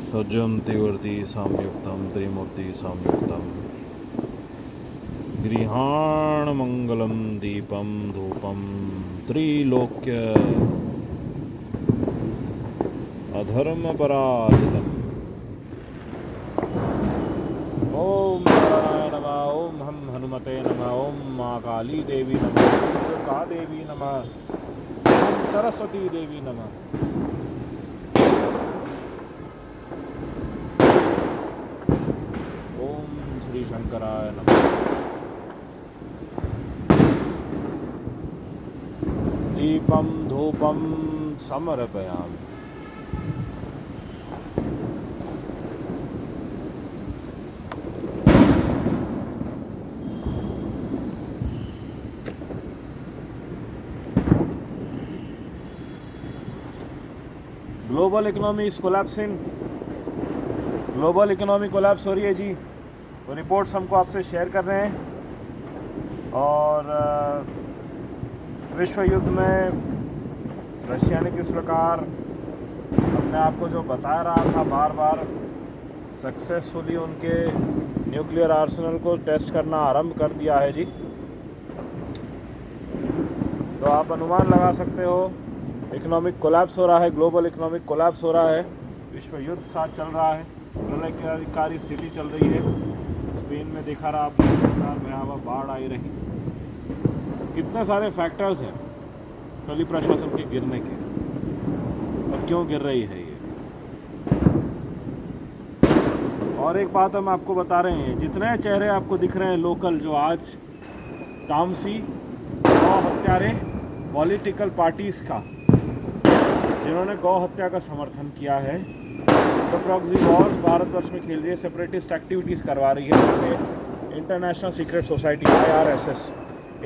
सज्जं तिवर्ति साम्युक्तं त्रिमूर्ति साम्युक्तं गृहाणमङ्गलं दीपं धूपं त्रिलोक्य अधर्मपराजितम्। ओम नारायण नमः, ओम हम हनुमते नमः, ओम माँ काली देवी नमः, दुर्गा देवी नमः, ओम सरस्वती देवी नमः। ओम श्री शंकराय नमः। दीपं धूपं समर्पयामि। Global economy is collapsing. Global economy collapse हो रही है जी। तो रिपोर्ट्स हमको आपसे शेयर कर रहे हैं। और विश्व युद्ध में रशिया ने किस प्रकार अपने आप को जो बता रहा था बार बार सक्सेसफुली उनके न्यूक्लियर आर्सेनल को टेस्ट करना आरंभ कर दिया है जी। तो आप अनुमान लगा सकते हो इकोनॉमिक कोलैप्स हो रहा है, ग्लोबल इकोनॉमिक कोलैप्स हो रहा है, विश्व युद्ध साथ चल रहा है, प्रलयकारी स्थिति चल रही है। स्पेन में देखा रहा आपने भयावह बाढ़ आई रही। कितने सारे फैक्टर्स हैं टोली प्रशासन के गिरने के, और क्यों गिर रही है ये। और एक बात हम आपको बता रहे हैं, जितने चेहरे आपको दिख रहे हैं लोकल जो आज तामसी गौ हत्यारे पॉलिटिकल पार्टीज़ का जिन्होंने गौ हत्या का समर्थन किया है, तो प्रॉक्सी वॉर्स भारतवर्ष में खेल रही है, सेपरेटिस्ट एक्टिविटीज़ करवा रही है, जैसे इंटरनेशनल सीक्रेट सोसाइटी IRSS,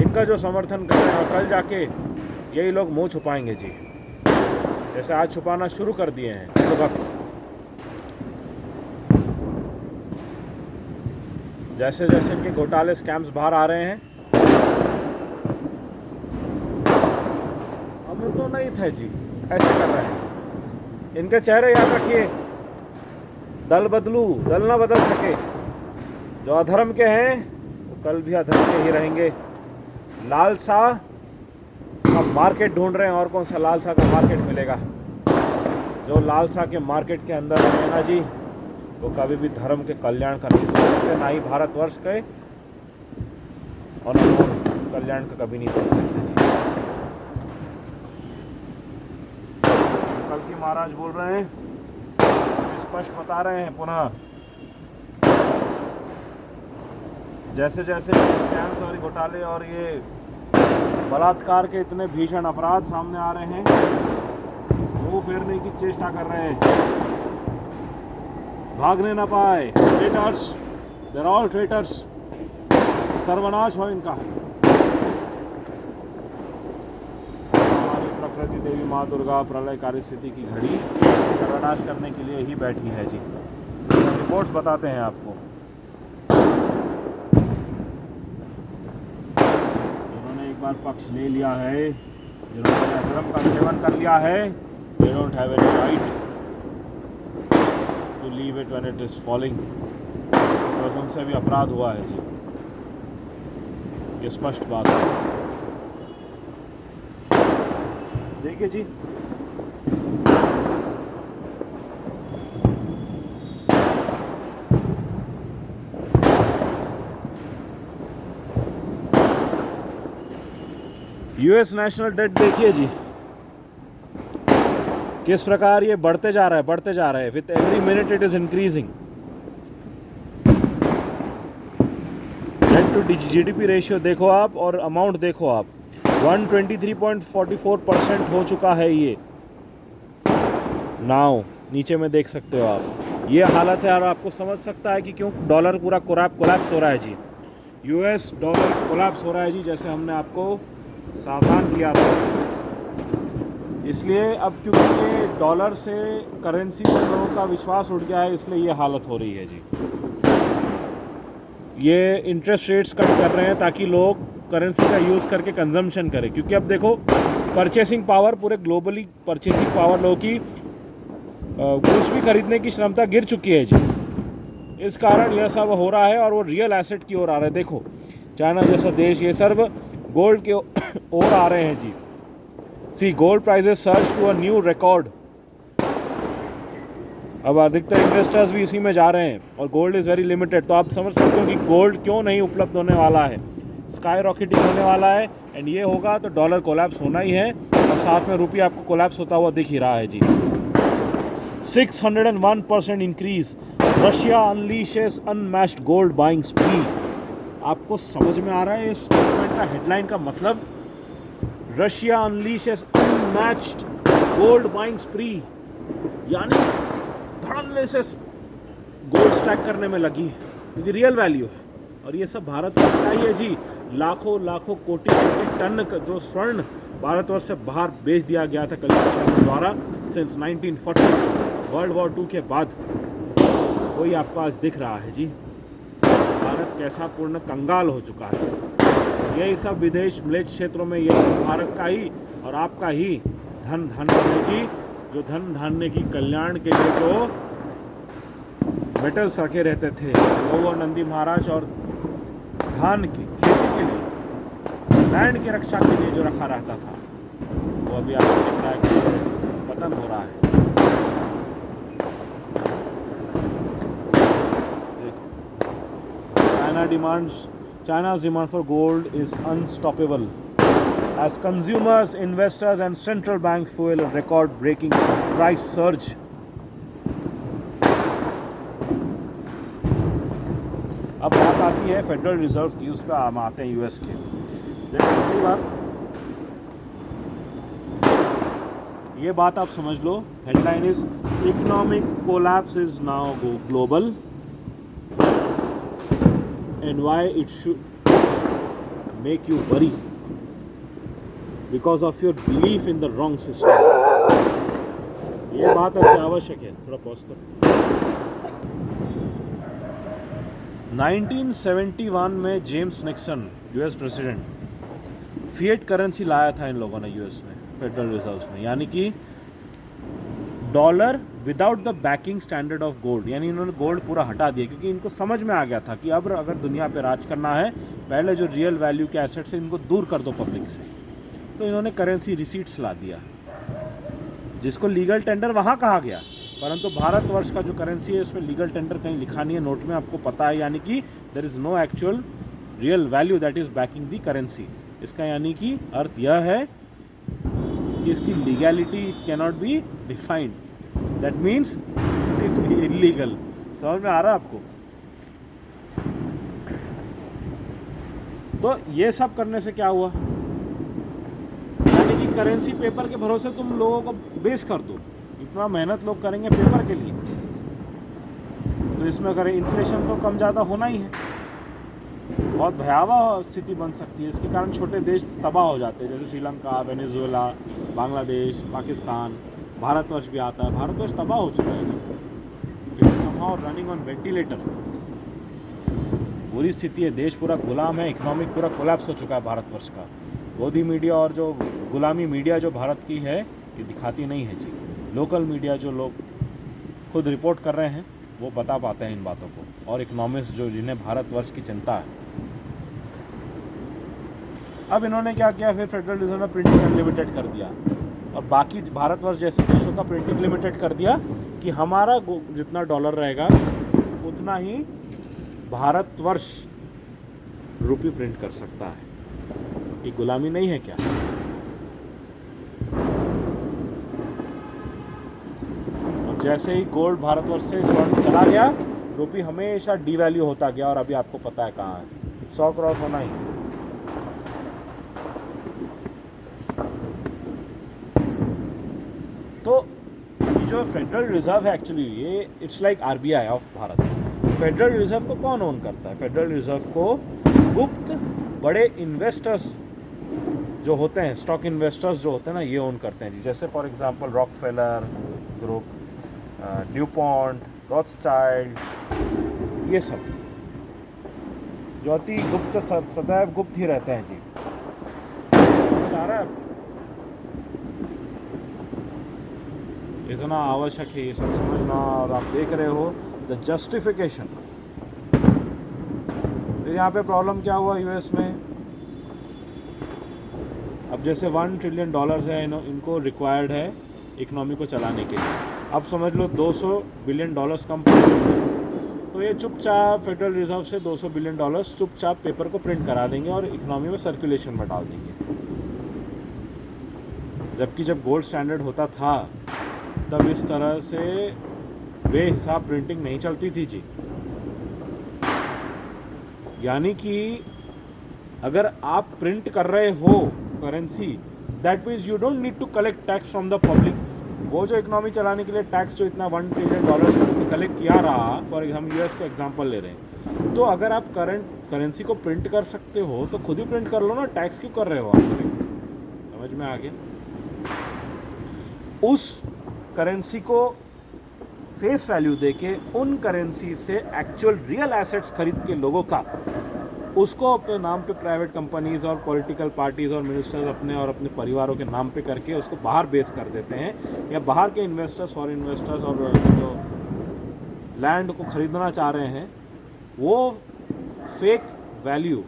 इनका जो समर्थन कर रहे हैं। और कल जाके यही लोग मुंह छुपाएंगे जी, जैसे आज छुपाना शुरू कर दिए हैं तो वक्त। जैसे जैसे इनके घोटाले स्कैम्स बाहर आ रहे हैं, हम तो नहीं थे जी, ऐसे कर रहे हैं। इनके चेहरे याद रखिए, दल बदलू दल ना बदल सके। जो अधर्म के हैं वो कल भी अधर्म के ही रहेंगे। लालसा का मार्केट ढूंढ रहे हैं, और कौन सा लालसा का मार्केट मिलेगा। जो लालसा के मार्केट के अंदर रहे ना जी, वो कभी भी धर्म के कल्याण का नहीं सोच सकते, ना ही भारतवर्ष के, और कल्याण का कभी नहीं सोच सकते जी। कल की महाराज बोल रहे हैं, स्पष्ट बता रहे हैं पुनः, जैसे जैसे स्कैम्स और घोटाले और ये बलात्कार के इतने भीषण अपराध सामने आ रहे हैं, वो फेरने की चेष्टा कर रहे हैं, भागने ना पाए। ट्रेटर्स, देयर ऑल ट्रेटर्स, सर्वनाश हो इनका। हमारी प्रकृति देवी माँ दुर्गा प्रलयकारी स्थिति की घड़ी सर्वनाश करने के लिए ही बैठी है जी। रिपोर्ट्स बताते हैं आपको। जिन्होंने एक बार पक्ष ले लिया है, जिन्होंने अधर्म का सेवन कर लिया है, they don't have any right to leave it when it is falling। बस उनसे भी अपराध हुआ है जी, ये स्पष्ट बात है। देखिए जी, यूएस नेशनल डेट देखिए जी, किस प्रकार ये बढ़ते जा रहा है। With every minute it is increasing. Debt to GDP ratio देखो आप, और अमाउंट देखो आप, 123.44% हो चुका है ये नाउ। नीचे में देख सकते हो आप, ये हालत है। और आपको समझ सकता है कि क्यों डॉलर पूरा कोलैप्स हो रहा है जी। यूएस डॉलर कोलैप्स हो रहा है जी, जैसे हमने आपको सावधान किया था। इसलिए अब क्योंकि डॉलर से, करेंसी से लोगों का विश्वास उठ गया है, इसलिए ये हालत हो रही है जी। ये इंटरेस्ट रेट्स कट कर रहे हैं ताकि लोग करेंसी का यूज़ करके कंजम्पशन करें, क्योंकि अब देखो परचेसिंग पावर, पूरे ग्लोबली परचेसिंग पावर लोगों की कुछ भी खरीदने की क्षमता गिर चुकी है जी। इस कारण यह सब हो रहा है और वो रियल एसेट की ओर आ रहा है। देखो चाइना जैसा देश ये सर्व गोल्ड के ओर आ रहे हैं जी। See gold prices surge to a new record. अब अधिकतर इन्वेस्टर्स भी इसी में जा रहे हैं और गोल्ड इज़ वेरी लिमिटेड। तो आप समझ सकते हो कि गोल्ड क्यों नहीं उपलब्ध होने वाला है। स्काई रॉकेटिंग होने वाला है एंड ये होगा तो डॉलर कोलैप्स होना ही है और साथ में रुपया आपको कोलैप्स होता हुआ दिख ही रहा है जी। 601% increase, Russia unleashes unmatched gold buying spree. आपको समझ में आ रहा है इस डॉक्यूमेंट का हेडलाइन का मतलब? Russia unleashes unmatched gold buying spree, यानी धड़ल्ले से गोल्ड स्टैक करने में लगी है क्योंकि रियल वैल्यू है। और ये सब भारतवर्ष का ही है जी। लाखों लाखों कोटि कोटि टन जो स्वर्ण भारतवर्ष से बाहर बेच दिया गया था कलीसिया द्वारा सिंस 1940 वर्ल्ड वॉर 2 के बाद, वही आपको आज दिख रहा है जी। भारत कैसा पूर्ण कंगाल हो चुका है। यही सब विदेश मिलेज क्षेत्रों में यही सब भारत का ही और आपका ही धन है जी। जो धन धान्य की कल्याण के लिए जो मेटल्स रखे रहते थे वो नंदी महाराज और धान की खेती के लिए, लैंड की रक्षा के लिए जो रखा रहता था, वो अभी आपको दिख रहा है कि पतन हो रहा है। China's demand for gold is unstoppable as consumers, investors and central bank fuel a record-breaking price surge. अब बात आती है फेडरल रिजर्व की, उस पर हम आते हैं यूएस के। देखिए ये बात आप समझ लो। Headline is economic collapse is now global and why it should make you worry because of your belief in the wrong system. ये बात अभी आवश्यक है, थोड़ा पॉज करो। 1971 में James Nixon US president fiat currency लाया था इन लोगों ने यूएस में, फेडरल रिजर्व में, यानी कि dollar without the banking standard of gold. यानी इन्होंने गोल्ड पूरा हटा दिया क्योंकि इनको समझ में आ गया था कि अब अगर दुनिया पे राज करना है, पहले जो रियल वैल्यू के एसेट्स हैं इनको दूर कर दो पब्लिक से। तो इन्होंने करेंसी रिसीट्स ला दिया, जिसको लीगल टेंडर वहाँ कहा गया, परंतु भारतवर्ष का जो करेंसी है उसमें लीगल टेंडर कहीं लिखा नहीं है नोट में, आपको पता है। यानी कि there is no actual real value that is backing the currency. इसका यानी कि अर्थ यह है कि इसकी legality cannot be defined, that means it is illegal. समझ में आ रहा है आपको? तो ये सब करने से क्या हुआ, यानी कि करेंसी पेपर के भरोसे तुम लोगों को बेच कर दो। इतना मेहनत लोग करेंगे पेपर के लिए, तो इसमें करें इन्फ्लेशन तो कम ज़्यादा होना ही है। बहुत भयावह स्थिति बन सकती है। इसके कारण छोटे देश तबाह हो जाते हैं, जैसे श्रीलंका, वेनेजुएला, बांग्लादेश, पाकिस्तान, भारतवर्ष भी आता है। भारतवर्ष तबाह हो चुका है, it is somehow running on ventilator. बुरी स्थिति है, देश पूरा गुलाम है, इकोनॉमिक पूरा कोलैप्स हो चुका है भारतवर्ष का। गोदी मीडिया और जो गुलामी मीडिया जो भारत की है ये दिखाती नहीं है जी। लोकल मीडिया जो लोग खुद रिपोर्ट कर रहे हैं वो बता पाते हैं इन बातों को, और इकोनॉमिस्ट जो जिन्हें भारतवर्ष की चिंता है। अब इन्होंने क्या किया, फिर फेडरल रिजर्व ने प्रिंटिंग अनलिमिटेड कर दिया और बाकी भारतवर्ष जैसे देशों का प्रिंटिंग लिमिटेड कर दिया कि हमारा जितना डॉलर रहेगा उतना ही भारतवर्ष रुपये प्रिंट कर सकता है। ये गुलामी नहीं है क्या? और जैसे ही गोल्ड भारतवर्ष से स्वर्ण चला गया, रुपये हमेशा डीवैल्यू होता गया और अभी आपको पता है कहाँ है, 100 क्रॉस होना ही। तो ये जो फेडरल रिजर्व है एक्चुअली ये it's like RBI of Bharat. Federal reserve को कौन ओन करता है? फेडरल रिजर्व को गुप्त बड़े इन्वेस्टर्स जो होते हैं, स्टॉक इन्वेस्टर्स जो होते हैं ना, ये ओन करते हैं। जैसे for example Rockefeller group, Dupont, Rothschild, ये सब जो अति गुप्त सदैव गुप्त ही रहते हैं जी। आ रहा है? इज कितना आवश्यक है ये सब समझना। और आप देख रहे हो द जस्टिफिकेशन। फिर यहाँ पे प्रॉब्लम क्या हुआ यूएस में, अब जैसे $1 ट्रिलियन है इनको रिक्वायर्ड है इकनॉमी को चलाने के लिए। अब समझ लो $200 बिलियन कम पड़े, तो ये चुपचाप फेडरल रिजर्व से $200 बिलियन चुपचाप पेपर को प्रिंट करा देंगे और इकनॉमी में सर्कुलेशन में डाल देंगे। जबकि जब गोल्ड स्टैंडर्ड होता था तब इस तरह से बेहिसाब प्रिंटिंग नहीं चलती थी जी। यानी कि अगर आप प्रिंट कर रहे हो currency, that means you don't need to collect tax from the public. वो जो इकनॉमी चलाने के लिए टैक्स जो इतना $1 ट्रिलियन कलेक्ट किया रहा, फॉर हम यूएस का एग्जांपल ले रहे हैं, तो अगर आप करेंसी को प्रिंट कर सकते हो तो खुद ही प्रिंट कर लो ना, टैक्स क्यों कर रहे हो आप? समझ में आ गया? उस करेंसी को फेस वैल्यू देके उन करेंसी से एक्चुअल रियल एसेट्स खरीद के लोगों का, उसको अपने नाम पे प्राइवेट कंपनीज और पॉलिटिकल पार्टीज और मिनिस्टर्स अपने और अपने परिवारों के नाम पे करके उसको बाहर बेस कर देते हैं, या बाहर के इन्वेस्टर्स, फॉरेन इन्वेस्टर्स और जो लैंड को खरीदना चाह रहे हैं वो फेक वैल्यू,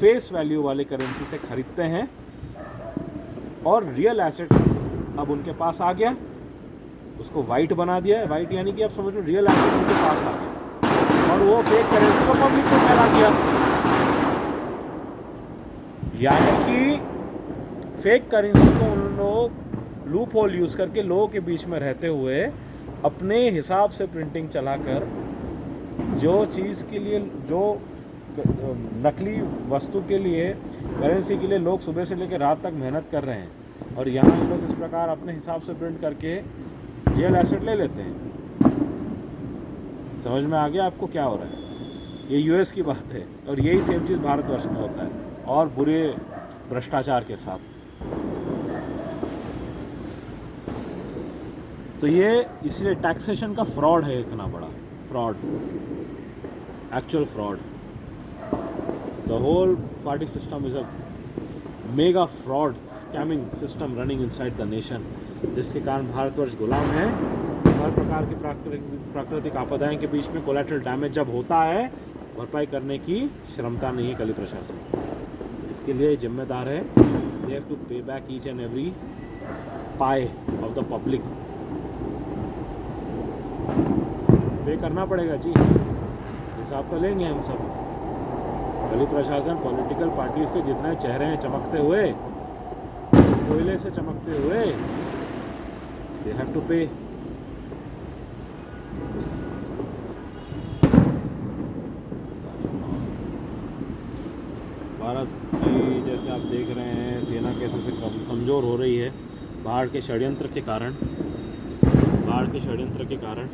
फेस वैल्यू वाले करेंसी से खरीदते हैं और रियल एसेट अब उनके पास आ गया, उसको वाइट बना दिया है। वाइट यानी कि आप समझ लो रियल एसेट उनके पास आ गया और वो फेक करेंसी को पब्लिक को फैला दिया। यानी कि फेक करेंसी को उन लोग लूप होल यूज़ करके लोगों के बीच में रहते हुए अपने हिसाब से प्रिंटिंग चलाकर जो चीज़ के लिए, जो नकली वस्तु के लिए, करेंसी के लिए लोग सुबह से लेकर रात तक मेहनत कर रहे हैं, और यहाँ लोग इस प्रकार अपने हिसाब से प्रिंट करके रियल एसेट ले लेते हैं। समझ में आ गया आपको क्या हो रहा है? ये यूएस की बात है और यही सेम चीज़ भारतवर्ष में होता है, और बुरे भ्रष्टाचार के साथ। तो ये इसलिए टैक्सेशन का फ्रॉड है, इतना बड़ा fraud, actual fraud. The whole party system is a mega fraud scamming system running inside the nation, जिसके कारण भारतवर्ष गुलाम है। हर प्रकार की प्राकृतिक आपदाएं के बीच में कोलैटरल डैमेज जब होता है, भरपाई करने की क्षमता नहीं है कली प्रशासन। इसके लिए जिम्मेदार है, दे हैव टू पे back each and every pi of the public. पे करना पड़ेगा जी, हिसाब तो लेंगे हम सब। कली प्रशासन, पॉलिटिकल पार्टीज के जितने चेहरे हैं चमकते हुए, कोयले से चमकते हुए, they have to pay। Bharat की जैसे आप देख रहे हैं सेना कैसे से कमज़ोर हो रही है बाहर के षड्यंत्र के कारण, बाहर के षड्यंत्र के कारण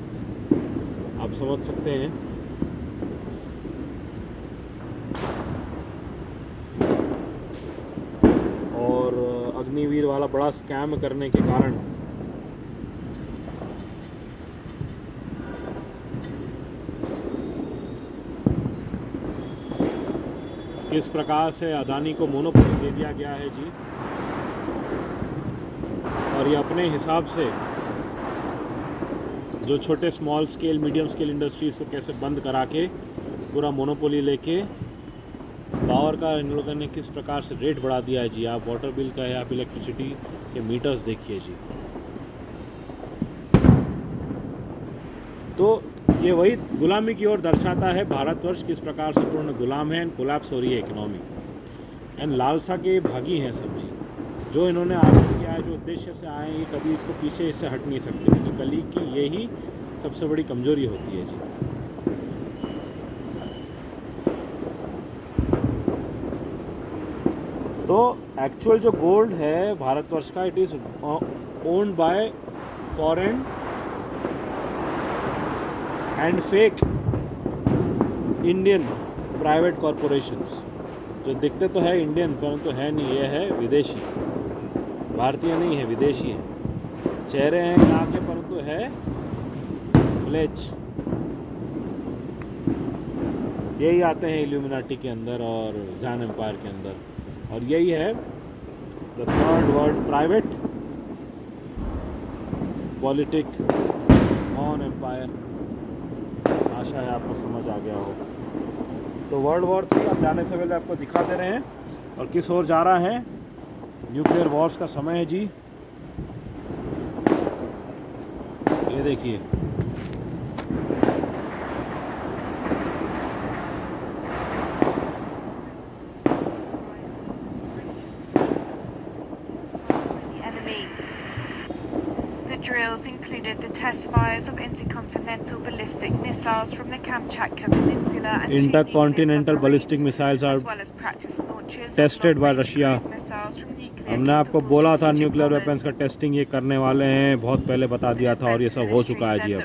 आप समझ सकते हैं। और अग्निवीर वाला बड़ा स्कैम करने के कारण किस प्रकार से अदानी को मोनोपोली दे दिया गया है जी, और ये अपने हिसाब से जो छोटे small scale, medium scale industries को कैसे बंद करा के पूरा मोनोपोली लेके पावर का इन लोगों ने किस प्रकार से रेट बढ़ा दिया है जी। आप वाटर बिल का या आप इलेक्ट्रिसिटी के मीटर्स देखिए जी। तो ये वही गुलामी की ओर दर्शाता है भारतवर्ष किस प्रकार से पूर्ण गुलाम है, एंड कोलैप्स हो रही है इकोनॉमी, एंड लालसा के भागी हैं सब जी। जो इन्होंने आरोप किया है, जो उद्देश्य से आए हैं, ये कभी इसको पीछे इससे हट नहीं सकते, क्योंकि कली की यही सबसे बड़ी कमजोरी होती है जी। तो एक्चुअल जो गोल्ड है भारतवर्ष का, it is owned by foreign and fake Indian private corporations, जो दिखते तो है इंडियन परंतु है नहीं, ये है विदेशी, भारतीय नहीं है, विदेशी है। चेहरे हैं यहाँ के परंतु है म्लेच्छ। यही आते हैं इल्यूमिनाटी के अंदर और ज़ैन एम्पायर के अंदर, और यही है the third world private politic on empire. आशा है आपको समझ आ गया हो। तो वर्ल्ड वॉर 3 अब जाने से पहले आपको दिखा दे रहे हैं और किस ओर जा रहा है। न्यूक्लियर वॉर्स का समय है जी। ये देखिए, drills included the test fires of intercontinental ballistic missiles from the Kamchatka Peninsula and intercontinental ballistic missiles are as well as practice launches tested by Russia। missiles from nuclear हमने आपको बोला था nuclear weapons का testing ये करने वाले हैं, बहुत पहले बता दिया था और ये सब हो चुका है जी। अब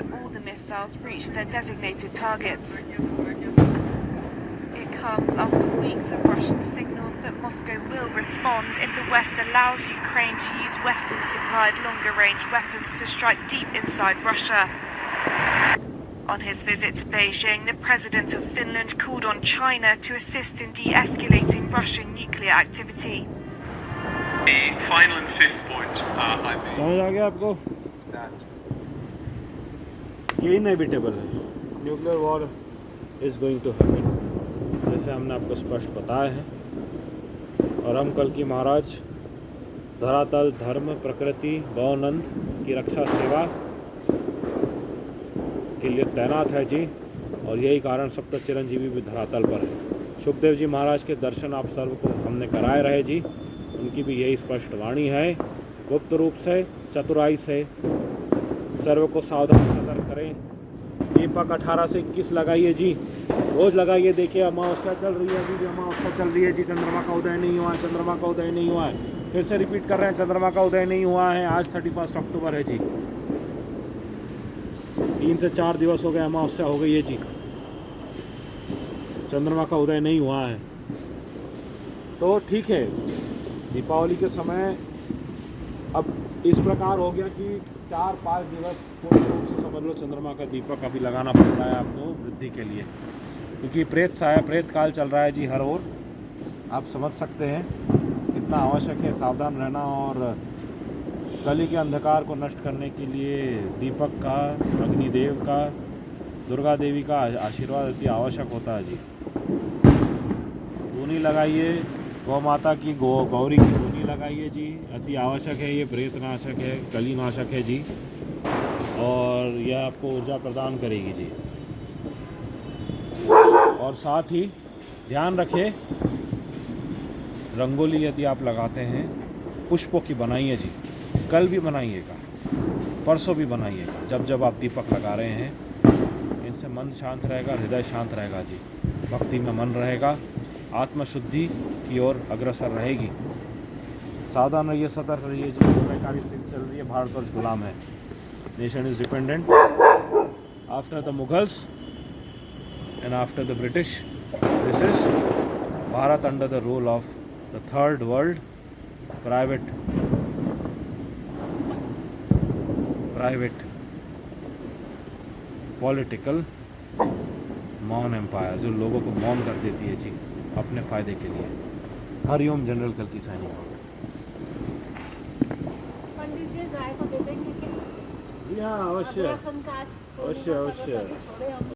comes after weeks of Russian signals that Moscow will respond if the West allows Ukraine to use Western-supplied longer-range weapons to strike deep inside Russia. On his visit to Beijing, the president of Finland called on China to assist in de-escalating Russian nuclear activity. The final and fifth point, I mean, समझ आ गया आपको? ये inevitable है, nuclear war is going to happen, जैसे हमने आपको स्पष्ट बताया है। और हम कल की महाराज धरातल धर्म प्रकृति गौनंद की रक्षा सेवा के लिए तैनात है जी। और यही कारण सप्त चिरंजीवी भी धरातल पर है। सुखदेव जी महाराज के दर्शन आप सर्व को हमने कराए रहे जी। उनकी भी यही स्पष्ट वाणी है, गुप्त रूप से चतुराई से सर्व को सावधान सतर्क करें। दीपक 18 से 21 लगाइए जी, रोज लगाइए। देखिए अमावस्या चल रही है, अभी भी अमावस्या चल रही है जी। चंद्रमा का उदय नहीं हुआ है, चंद्रमा का उदय नहीं हुआ है। फिर से रिपीट कर रहे हैं, चंद्रमा का उदय नहीं हुआ है। आज 31 अक्टूबर है जी, 3 से 4 दिवस हो गए, अमावस्या हो गई है जी, चंद्रमा का उदय नहीं हुआ है। तो ठीक है, दीपावली के समय अब इस प्रकार हो गया कि 4-5 दिवस पूर्ण रूप से समझ लो चंद्रमा का दीपक अभी लगाना पड़ रहा है आपको वृद्धि के लिए, क्योंकि प्रेत साया प्रेत काल चल रहा है जी हर ओर। आप समझ सकते हैं कितना आवश्यक है सावधान रहना। और कली के अंधकार को नष्ट करने के लिए दीपक का, अग्निदेव का, दुर्गा देवी का आशीर्वाद अति आवश्यक होता है जी। धूनी लगाइए, गौ माता की गौरी की धूनी लगाइए जी, अति आवश्यक है। ये प्रेत नाशक है, कली नाशक है जी, और यह आपको ऊर्जा प्रदान करेगी जी। और साथ ही ध्यान रखें, रंगोली यदि आप लगाते हैं पुष्पों की बनाइए जी। कल भी बनाइएगा, परसों भी बनाइएगा। जब जब आप दीपक लगा रहे हैं, इनसे मन शांत रहेगा, हृदय शांत रहेगा जी, भक्ति में मन रहेगा, आत्मशुद्धि की ओर अग्रसर रहेगी। सावधान रहिए, सतर्क रहिए जी। बेकारी स्थिति चल रही है, भारतवर्ष गुलाम है। Nation is dependent after the Mughals and after the British. This is Bharat under the rule of the third world private political मौन एम्पायर, जो लोगों को मौन कर देती है जी अपने फ़ायदे के लिए। हरिओम जनरल कल्की सैनी। पंडित जी गाय को दे देंगे क्या? जी हाँ, अवश्य अवश्य अवश्य।